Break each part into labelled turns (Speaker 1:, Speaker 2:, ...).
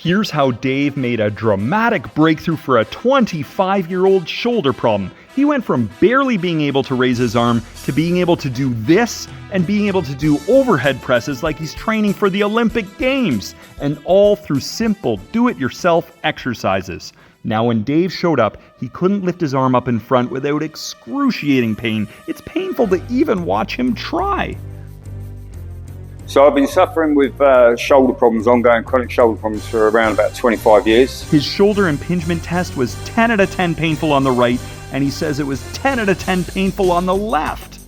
Speaker 1: Here's how Dave made a dramatic breakthrough for a 25-year-old shoulder problem. He went from barely being able to raise his arm to being able to do this and being able to do overhead presses like he's training for the Olympic Games, and all through simple do-it-yourself exercises. Now, when Dave showed up, he couldn't lift his arm up in front without excruciating pain. It's painful to even watch him try.
Speaker 2: So I've been suffering with shoulder problems, ongoing chronic shoulder problems for around about 25 years.
Speaker 1: His shoulder impingement test was 10 out of 10 painful on the right, and he says it was 10 out of 10 painful on the left.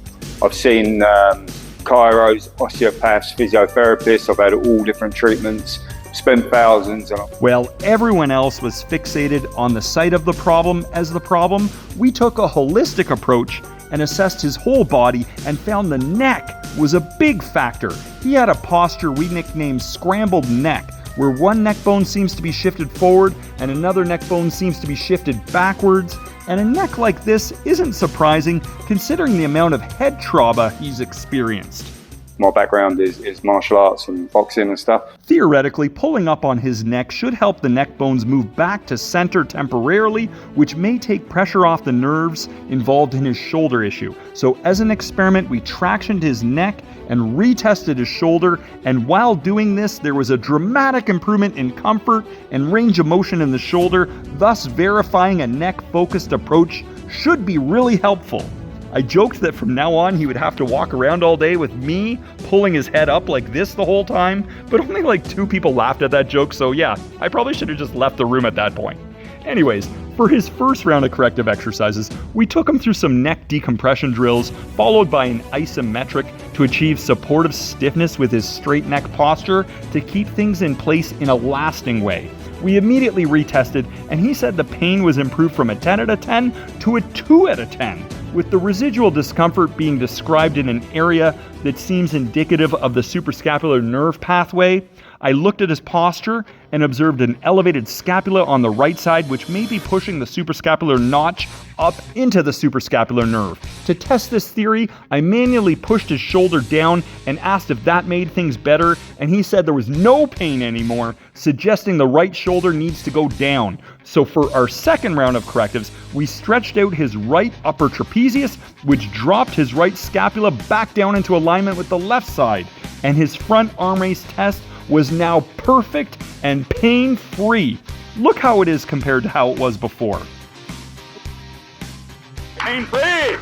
Speaker 2: I've seen chiros, osteopaths, physiotherapists. I've had all different treatments, spent thousands.
Speaker 1: While everyone else was fixated on the site of the problem as the problem, we took a holistic approach and assessed his whole body and found the neck was a big factor. He had a posture we nicknamed scrambled neck, where one neck bone seems to be shifted forward and another neck bone seems to be shifted backwards. And a neck like this isn't surprising considering the amount of head trauma he's experienced.
Speaker 2: My background is martial arts and boxing and stuff.
Speaker 1: Theoretically, pulling up on his neck should help the neck bones move back to center temporarily, which may take pressure off the nerves involved in his shoulder issue. So as an experiment, we tractioned his neck and retested his shoulder, and while doing this, there was a dramatic improvement in comfort and range of motion in the shoulder, thus verifying a neck-focused approach should be really helpful. I joked that from now on he would have to walk around all day with me pulling his head up like this the whole time, but only like 2 people laughed at that joke, so yeah, I probably should have just left the room at that point. Anyways, for his first round of corrective exercises, we took him through some neck decompression drills, followed by an isometric to achieve supportive stiffness with his straight neck posture to keep things in place in a lasting way. We immediately retested, and he said the pain was improved from a 10 out of 10 to a 2 out of 10, with the residual discomfort being described in an area that seems indicative of the suprascapular nerve pathway. I looked at his posture and observed an elevated scapula on the right side, which may be pushing the suprascapular notch up into the suprascapular nerve. To test this theory, I manually pushed his shoulder down and asked if that made things better, and he said there was no pain anymore, suggesting the right shoulder needs to go down. So for our second round of correctives, we stretched out his right upper trapezius, which dropped his right scapula back down into alignment with the left side, and his front arm raise test was now perfect and pain-free. Look how it is compared to how it was before.
Speaker 2: Pain-free!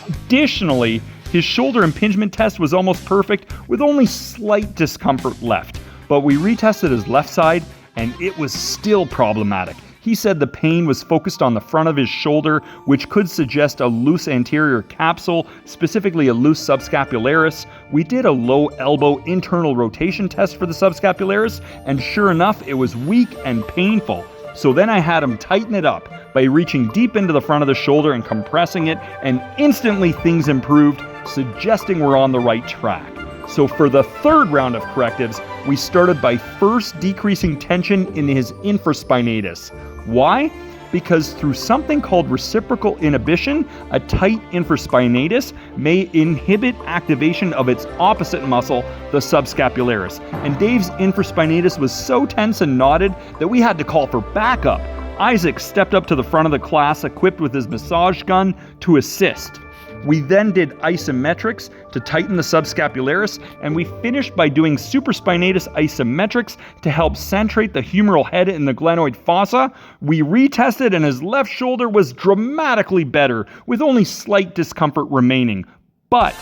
Speaker 1: Additionally, his shoulder impingement test was almost perfect with only slight discomfort left. But we retested his left side and it was still problematic. He said the pain was focused on the front of his shoulder, which could suggest a loose anterior capsule, specifically a loose subscapularis. We did a low elbow internal rotation test for the subscapularis, and sure enough, it was weak and painful. So then I had him tighten it up by reaching deep into the front of the shoulder and compressing it, and instantly things improved, suggesting we're on the right track. So for the third round of correctives, we started by first decreasing tension in his infraspinatus. Why? Because through something called reciprocal inhibition, a tight infraspinatus may inhibit activation of its opposite muscle, the subscapularis. And Dave's infraspinatus was so tense and knotted that we had to call for backup. Isaac stepped up to the front of the class equipped with his massage gun to assist. We then did isometrics to tighten the subscapularis, and we finished by doing supraspinatus isometrics to help centrate the humeral head in the glenoid fossa. We retested and his left shoulder was dramatically better, with only slight discomfort remaining. But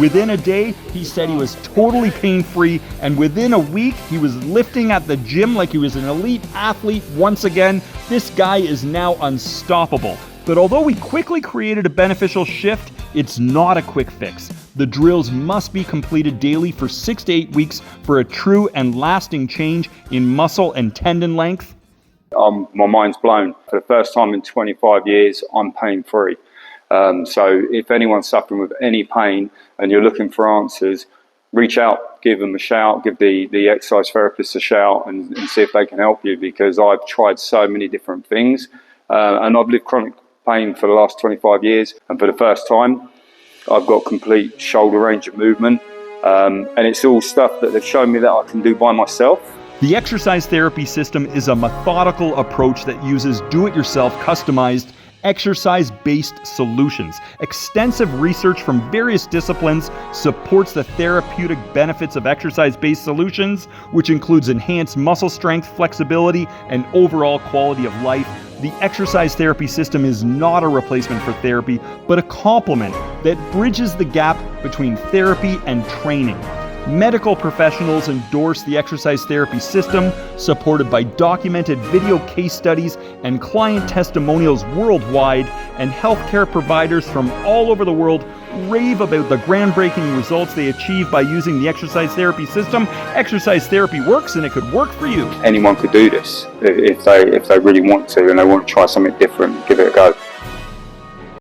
Speaker 1: within a day, he said he was totally pain-free, and within a week, he was lifting at the gym like he was an elite athlete once again. This guy is now unstoppable. But although we quickly created a beneficial shift, it's not a quick fix. The drills must be completed daily for 6 to 8 weeks for a true and lasting change in muscle and tendon length.
Speaker 2: My mind's blown. For the first time in 25 years, I'm pain-free. So if anyone's suffering with any pain and you're looking for answers, reach out, give them a shout, give the exercise therapist a shout and see if they can help you, because I've tried so many different things and I've lived chronic pain for the last 25 years, and for the first time I've got complete shoulder range of movement, and it's all stuff that they've shown me that I can do by myself.
Speaker 1: The exercise therapy system is a methodical approach that uses do-it-yourself customized exercise-based solutions. Extensive research from various disciplines supports the therapeutic benefits of exercise-based solutions, which includes enhanced muscle strength, flexibility, and overall quality of life. The exercise therapy system is not a replacement for therapy, but a complement that bridges the gap between therapy and training. Medical professionals endorse the exercise therapy system, supported by documented video case studies and client testimonials worldwide, and healthcare providers from all over the world rave about the groundbreaking results they achieve by using the exercise therapy system. Exercise therapy works, and it could work for you.
Speaker 2: Anyone could do this if they really want to and they want to try something different, give it a go.